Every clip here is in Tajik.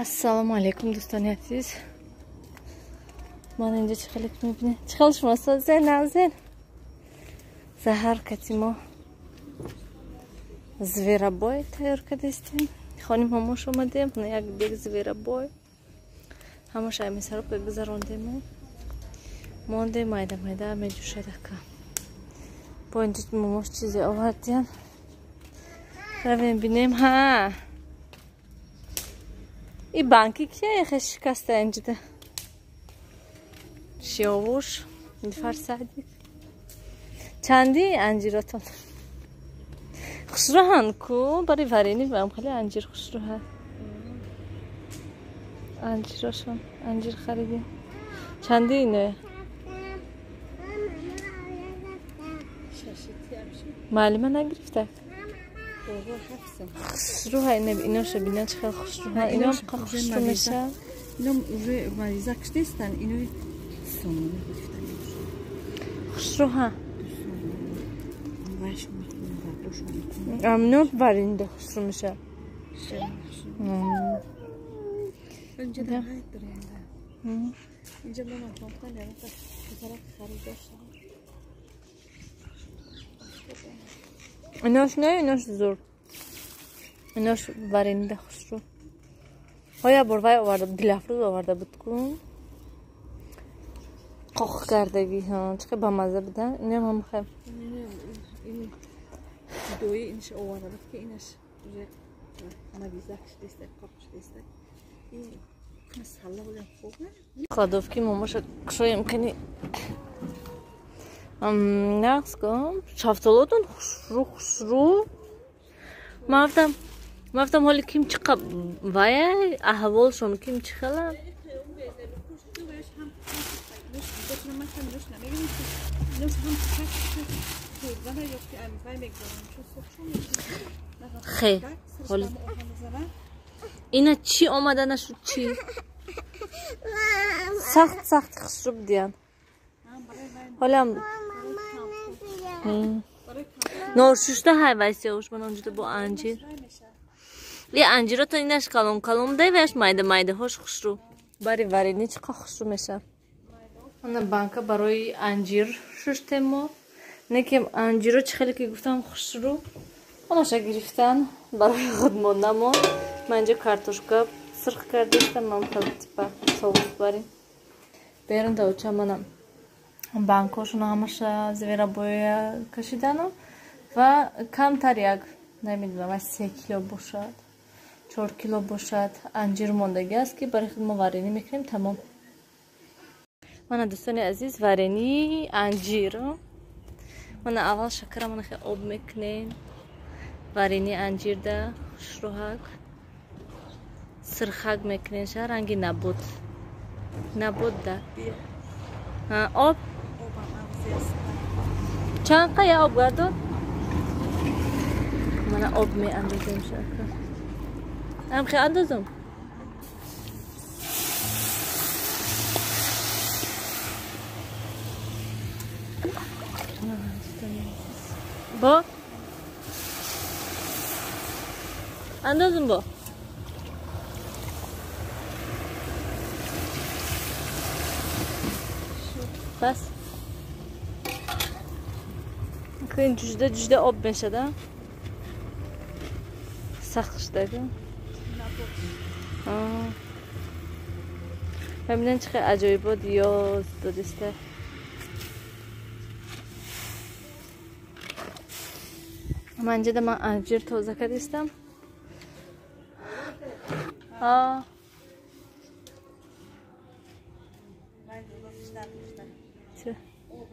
Assalomu alaykum do'stlar, yaxshisiz? Mana endi chiqalik mebni. Chiqalishmasa Zen. Zahar Katimo. Zverobой tayyorkada istim. Xonim mamosh omadem, buni yak bek zverobой. Hamosh ay mesarop guzarondem. Monde mayda mejushadaka. Pointit mamosh chizi ovardyan. Ravim binem ha. این بانکی که خیلی شکسته اینجا شیاوش این فرسادی چندی انجیراتون خسروهان کو برای ورینی بام خیلی انجیر خسروه انجیراشون انجیر خریدیم چندی اینه معلومه نگرفته خسروها اینه ایناش بینن چقدر خسروها اینا خسرو میشه اینا روی مریضک نیستن اینو سامونه گرفتن خسروها امنو برینده خسرو میشه اینجا در حیط داره اینجا من آفاقتن یعنی به طرف خریده شد ایناش نه ایناش زور ایناش برینده خسرو های بروای آورده دلافروز آورده بود کن قاق کردگی ها چقدر با مزه بدن اینم هم خیلی این دوی اینش آورده بود که اینش مریضکش دیسته قاقش دیسته این کنس حالا بودن خوبه خادوف که ماماش کشویم کنی نقص کن شافتالاتون خسرو مفتم حالی کیم چقدر وای احوال شما کیم چخلا خیلی حالی اینا چی آمده نشد چی سخت خسرو بدین حالا هم نورشوشته های وایسیوش من اونجا با انجیر یه انجیر تا اینش کلوم ده ویش مایده هاش خسرو باری ورینی چقدر خسرو میشه من بانکا برای انجیر ششته ما نکیم انجیر رو چه خیلی که گفتم خسرو اوناشا گرفتن برای خود مونده ما من اینجا کارتوشکا سرخ کردیستم من خیلی تیپا سووس بریم بیرون دوچه منم بانکوشون همش زویرابوی کشیدن و کمتر یک نمیدونم 3 کیلو باشد 4 کیلو باشد انجیر موندگی است که برای خود ما ورینی میکنیم تمام من دوستان عزیز ورینی انجیر من اول شکر من خیلی آب میکنیم ورینی انجیر ده شروحک سرخک میکنیم شه رنگی نبود ده آب چند قیه آب گردون من آب می اندازیم شکر هم خیلی اندازم با اندازم با بس این جوجده آب میشه ده سخت شده ببینن چقدر عجایبا دیاز دادسته من جده من انجیر تازه کردیستم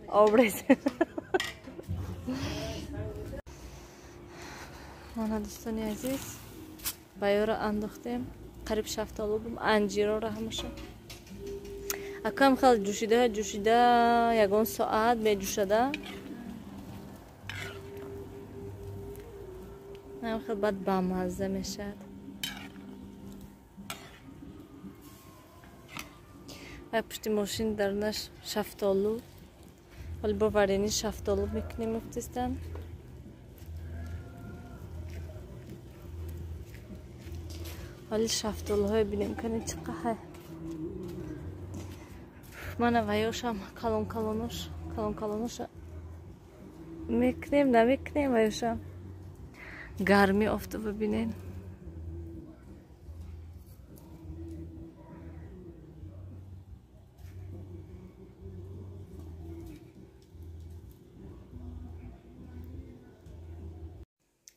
آبریزه من دوستانی عزیز بایو را انداختیم قریب شفتالو بوم انجیر را همشه اکم خیلی جوشیده یگان ساعت به جوشده هم خیلی بد بامزه میشد و پشتی ماشین درنش شفتالو ولی با ورینی شفتالو میکنیم ولی شفتالوهای بینیم کنید چقدر من وایوشم کلون کلونش میکنیم نمیکنیم وایوشم گرمی افته ببینین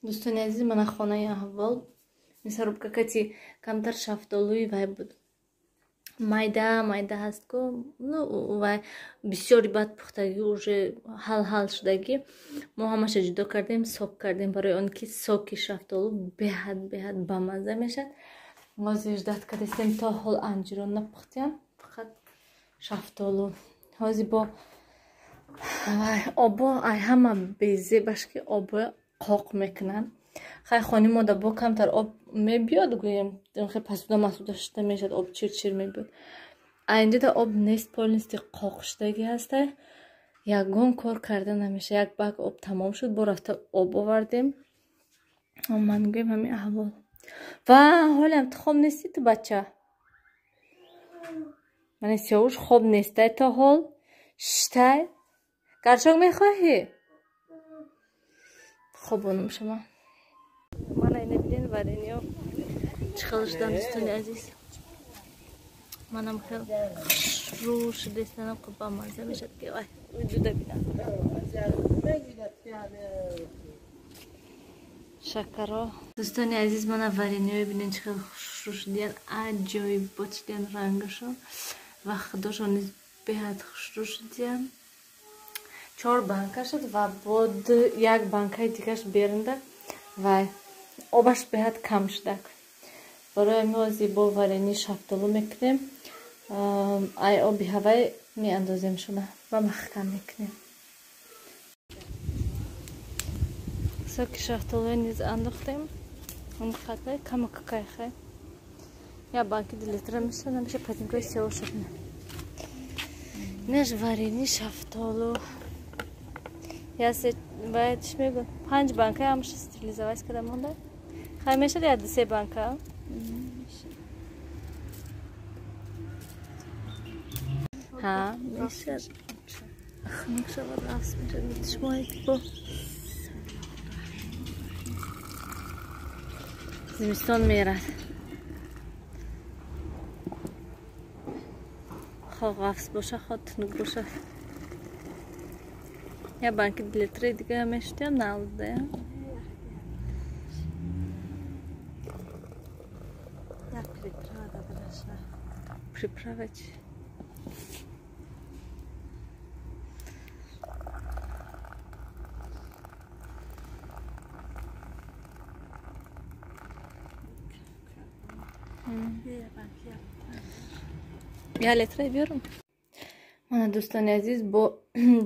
دوستان عزیز من خانه اول میسرم که کتی کمتر شفتالوی وای بود майда ҳаст ку ва бисёри баъд пухтагӣ уже ҳал шудагӣ мо ҳамаша ҷудо кардем сок кардем барои он ки соки шафтолу беҳад бамаза мешад ҳозир ждат кардем то ҳол анҷиро напухтем фақат шафтолу ҳозир бо обо ай ҳама безебаш ки обо қоқ мекунанд хай хони мода бо камтар об мебиёд гӯем хе пасуда масуда шуда мешад об чир мебиёд айнҷа да об нест полнисти қоқ шудагӣ ҳаста ягон кор карда намеша як баг об тамом шуд бо рафта об овардем ман гӯем ҳамин аҳвол ва ҳолиам ту хоб нестӣ ту бача мани сиёвуш хоб нестай то ҳол штай гарчок мехоҳӣ хобонум шумо мана ина бидин варениё чӣ хел шудан дӯстони азиз манам хел хушрӯ шуда истанам ки бамаза мешад ки вай вуҷуда бинам шакаро дӯстони азиз мана варениё бинин чӣ хел хушрӯ шудиян аҷоиб бод шудиян рангашон ва худошон низ беҳад хушрӯ шудиян 4 банка шуд ва бод як банкаи дигаш беринда вай обаш беҳад кам шудак барои ҳозир бо варени шафтолу мекунем ай оби ҳавай меандозем шуна ва маҳкам мекунем соки шафтолуи низ андохтем он хатай кама какайхай я банки 2 литра меша намеша патинкои сиёҳ шудна неш варени шафтолу ясе باید چی میگم 5 банка همش استریلیزовать کردم مونده خیلی میشه یا 3 банка ها میشه میشه و راست میشه میتشمایید با زمستان میرد خواه غفص باشه خواه تنگ باشه یا банки 2 литра دیگه همشتیم نالده як приправа браша приправить я литра берем мана дӯстони азиз бо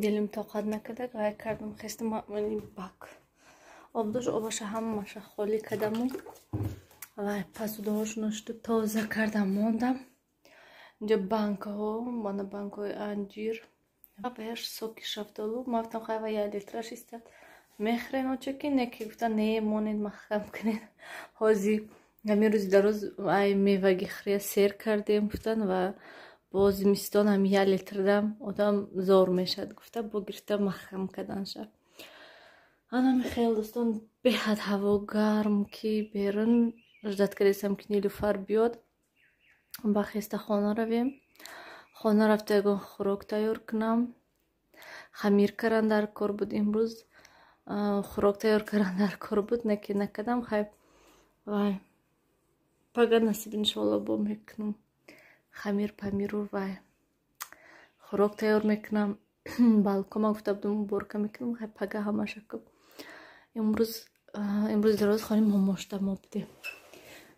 дилим тоқат накарда гай кардам хестам мани бак об дош обаша ҳамаша холӣ кардаму вай пасудаҳошуно шуду тоза кардам мондам инҷа банкаҳо мана банкаҳои анҷир беш соки шафтолу мафтам хай ва 1 литраш истад мехрен очаки не ки гуфтан не монед маҳкам кунед ҳозир ҳамин рӯзи дароз ай меваги хрия сер кардем гуфтан ва бо зимистон ҳам 1 литрдам одам зор мешад гуфта бо гирифта маҳкам карданша анам хел дӯстон беҳад ҳаво гарм ки берун ждат кардесам ки нилуфар биёд ба хеста хона равем хона рафта ягон хӯрок тайёр кунам хамир кардан дар кор буд имрӯз хӯрок тайёр кардан дар кор буд не ки накардам хай вай пага насиб иншоалло бо мекунам хамир памиру вай хӯрок тайёр мекунам балкома гуфта будам уборка мекунам хай пага ҳамаша кӯ имрӯз дароз хони момошта мо будем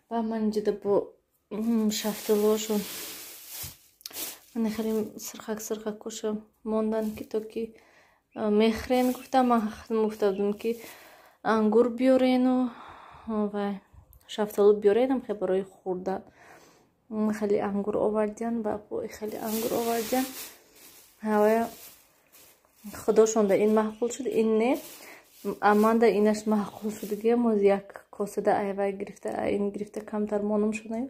ва ман инҷода бо шафтолуошон ман хеле сирхак мондан ки то ки мехрен гуфтам ман гуфта будам ки ангур биёрену вай шафтолу биёренам хе барои хӯрдан خیلی انگور آوردن و خیلی انگور آوردن هوا خداشون ده این محفول شد این نه Аманда инаш маъқул шудагиам оз як косада айва гирифта ин гирифта камтар монум шудаем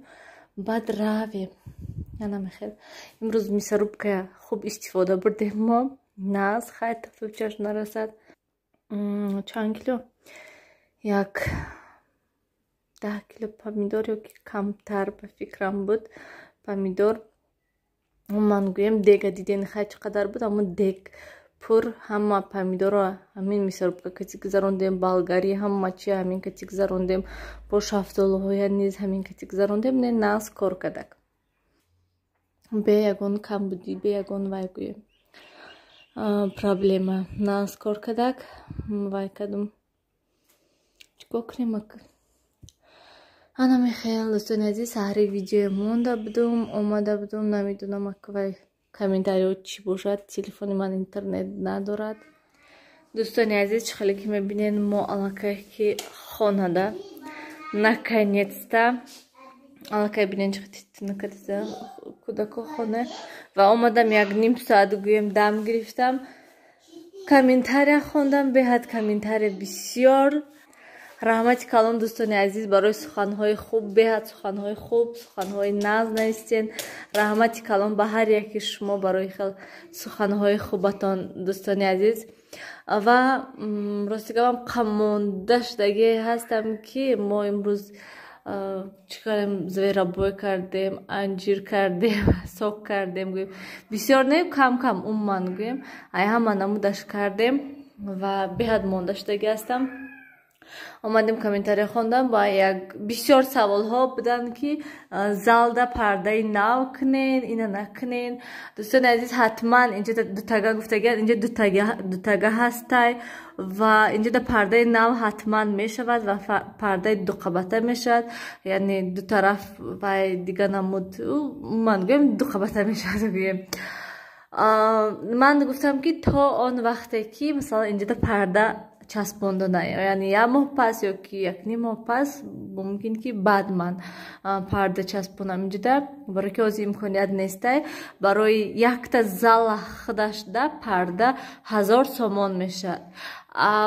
баъд равем ана мехел имрӯз мисарубкая хуб истифода бурдем мо наз хай тафлучаш нарасад чанд кило як 10 кило помидор ёки камтар ба фикрам буд помидор ман гӯям дега диден хай чӣ қадар буд аммо дег пур ҳама помидорро ҳамин мисарубка кати гузарондем болгарӣ ҳама чи ҳамин кати гузарондем бо шафтолиҳоя низ ҳамин кати гузарондем не наз кор кадак бе ягон камбудӣ бе ягон вай гӯем проблема наз кор кадак вай кадум чикор кунем ака ана мехел дӯстони азиз саҳри видео монда будум омада будум намедонам ака вай комментариҳо чӣ бошад телефони ман интернет надорад дӯстони азиз чихеле ки мебинен мо аллакай ки хонада наконец-то аллакай бинен чихетинакадида кудако хона ва омадам як ним соат гӯем дам гирифтам комментария хондам беҳад комментария бисёр раҳмати калон дӯстони азиз барои суханҳои хуб беҳад суханҳои хуб суханҳои наз наистен раҳмати калон ба ҳар яки шумо барои хел суханҳои хубатон дӯстони азиз ва ростигавам қамонда шудагӣ ҳастам ки мо имрӯз чӣ кардем зверобой кардем анҷир кардем сок кардем гӯем бисёр не кам кам умуман гӯем ай ҳама намудаш кардем ва беҳад монда шудагӣ ҳастам омадем комментария хондам ба як бисёр саволҳо буданд ки залда пардаи нав кунен ина накунен дӯстони азиз ҳатман инҷа дутага гуфтагианд инҷа дутага ҳастай ва инҷада пардаи нав ҳатман мешавад ва пардаи дуқабата мешавад яъне дутараф вай дига намуд ман гӯем дуқабата мешавад гӯем ман гуфтам ки то он вақте ки масалан инҷада парда часпонда наёяд яъне як моҳ пас ёки якним моҳ пас мумкин ки баъд ман парда часпонам инҷода барое ки ҳозир имконият нестай барои якта зала худашда парда 1000 сомон мешавад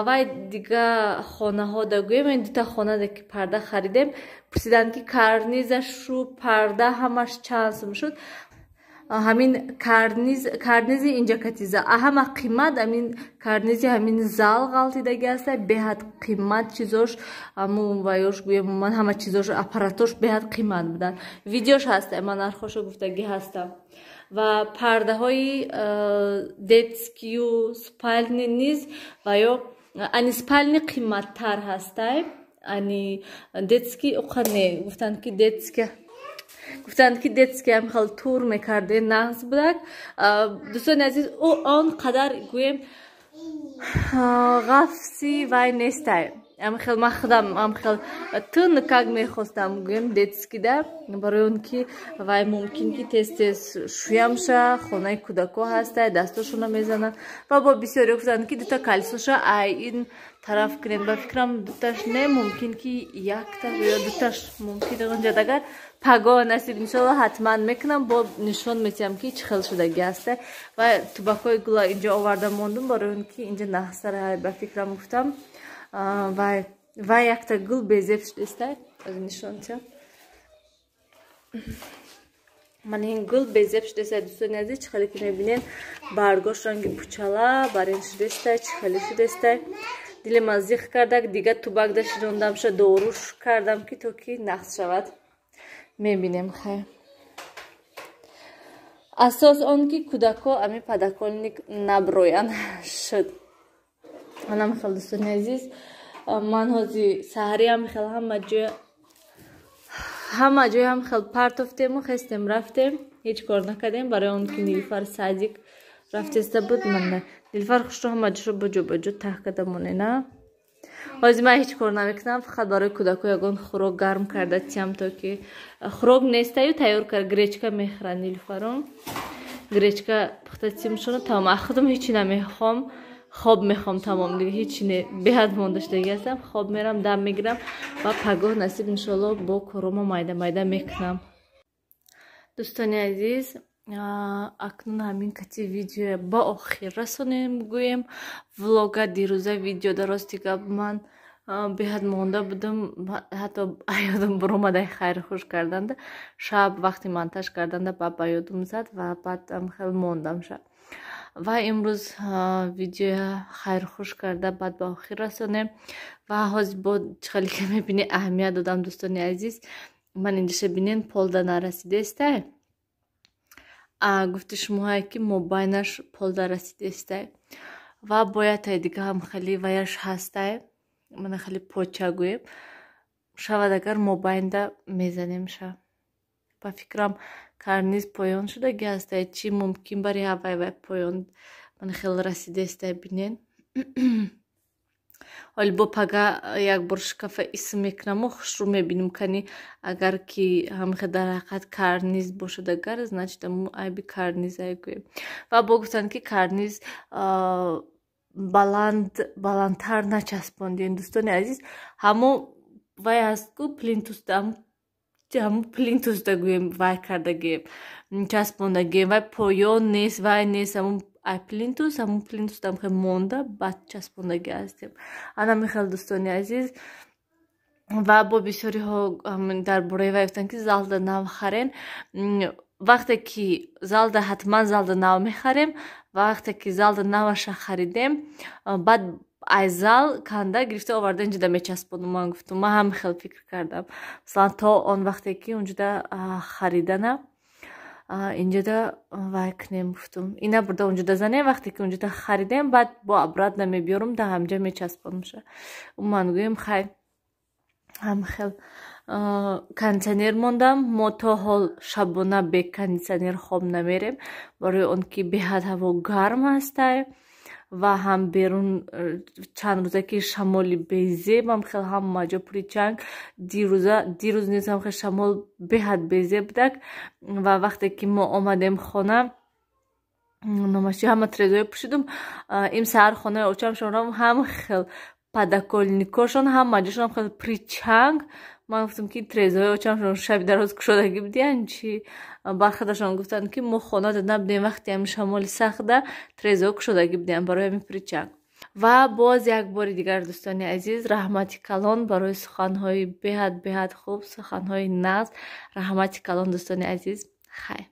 вай дига хонаҳо да гӯем ин дута хонада ки парда харидем пурсиданд ки карнизашу парда ҳамаш чанд сум шуд ҳамин карнизи инҷа катиза ҳама қимат ҳамин карнизи ҳамин зал ғалтидагӣ аста беҳад қимат чизош аму ваёш гӯем ман ҳама чизош аппаратош беҳад қимат буданд видеош ҳаста ман нархошо гуфтагӣ ҳастам ва пардаҳои детскию спальни низ ва ё ани спальни қиматтар ҳастай ани детски уқане гуфтанд ки детски ҳам хел тур мекардем нағз будак дӯстони азиз он қадар гӯем ғафси вай нестай амхел ман худам амхел тун как мехостам гӯем детскида барои он ки вай мумкин ки тез тез шӯямша хонаи кӯдако ҳастай дастошона мезанад ва бо бисёре гуфтанд ки дута калисоша ай ин тараф кунед ба фикрам дуташ не мумкин ки якта ё дуташ мумкин онҷа дагар паго насиб иншалло ҳатман мекунам бо нишон метиҳам ки чӣ хел шудагӣ аста ва тубакҳои гула инҷа оварда мондум барои он ки инҷа нахсара ба фикрам гуфтам вай якта гул безеб шудестай аз нишонча ман ин гул безеб шудестай дӯстони азиз чӣ хеле ки мебинен баргош ранги пучала барин шудестай чӣ хеле шудестай дилем аз зиқ кардак дига тубакда широндамша доруш кардам ки то ки нахс шавад мебинем хай асос он ки кӯдако ами падаконик наброянд шуд анам хел дӯстони азиз ман ҳозир саҳриам хел ҳама ҷоя ҳам хел партофтему хестем рафтем ҳеҷ кор накардем барои он ки нилуфар садик рафтеста буд ман нилуфар хушро ҳама ҷошро баҷо таҳ карда монена ҳозир ман ҳеҷ кор намекунам фақат барои кӯдако ягон хӯрок гарм карда тиям то ки хӯрок нестаю тайёр кард гречка мехӯрад нилуфарон гречка пухта тимшона тамом ахудам ҳечи намехом хоб мехом тамом дига ҳечи не беҳад монда шудагӣ ҳастам хоб мерам дам мегирам ва пагоҳ насиб иншолло бо коромо майда майда мекунам дӯстони азиз акнун ҳамин кати видео ба охир расонем гӯем влога дирӯза видеода рости гап ман беҳад монда будам ҳатто аёдам буромадай хайрхуш карданда шаб вақти монтаж карданда баъд ба ёдам зад ва баъдам хел мондам шаб ва имрӯз видео хайрхуш карда баъд ба охир расонем ва ҳозир бо чӣ ки мебинӣ аҳамият додам дӯстони азиз ман инҷаша бинен полда нарасидестай гуфти шумоҳае ки мобайнаш полда расидестай ва бояд тай дига ҳам хеле ваяш ҳастай мана хеле поча гӯем шавад агар мобайнда мезанем ша ба фикрам карниз поён шудаги ҳастай чӣ мумкин бари ҳавай поён мана хеле расидестай бинен ҳоли бо пага якбор шкафа исм мекунаму хушрӯ мебинем кани агар ки ҳамихе дар ҳақиқат карниз бошадагар значит аму айби карнизае гӯем ва бо гуфтанд ки карниз баландтар начаспондем дӯстони азиз ҳамо вай ҳаст ку плинтусда ҳаму плинтусда гӯем вай кардагием часпондагием вай поён нест вай нест ҳаму ай плинтус ҳамун плинтусдам хел монда баъд часпондаги ҳастем ана михел дӯстони азиз ва бо бисёриҳо дар бораи вай гуфтанд ки залда нав харен вақте ки залда ҳатман залда нав мехарем вақте ки залда наваша харидем баъд ай зал канда гирифта оварда инҷода мечаспонам ман гуфтам ман ҳам хел фикр кардам масалан то он вақте ки унҷода харидана инҷода вай кунем гуфтам ина бурда унҷода занем вақте ки унҷода харидем баъд бо обратно мебиёрам да ҳамҷа мечаспонам ша ман гӯем хай ҳам хел кондитсионер мондам мо то ҳол шабона бе кондитсионер хоб намерем барои он ки беҳад ҳаво гарм ҳастай ва ҳам берун чанд рӯза ки шамоли безеб ҳам хел ҳам маҷо пури чанг дирӯз низ ҳам хел шамол беҳад безеб будак ва вақте ки мо омадем хона номаши ҳама трезои пӯшидум им саҳар хонаи очам шонам ҳам хел падаколникошон ҳам маҷошон ҳам хел пури чанг ман гуфтам ки трезои очамшон шаби дароз кушодагӣ будиян чи бархаташон гуфтанд ки мо хоната набудем вақти ҳами шамоли сахтда трезои кушодагӣ будиян барои ҳами пури чанг ва боз як бори дигар дӯстони азиз раҳмати калон барои суханҳои беҳад хуб суханҳои нағз раҳмати калон дӯстони азиз хай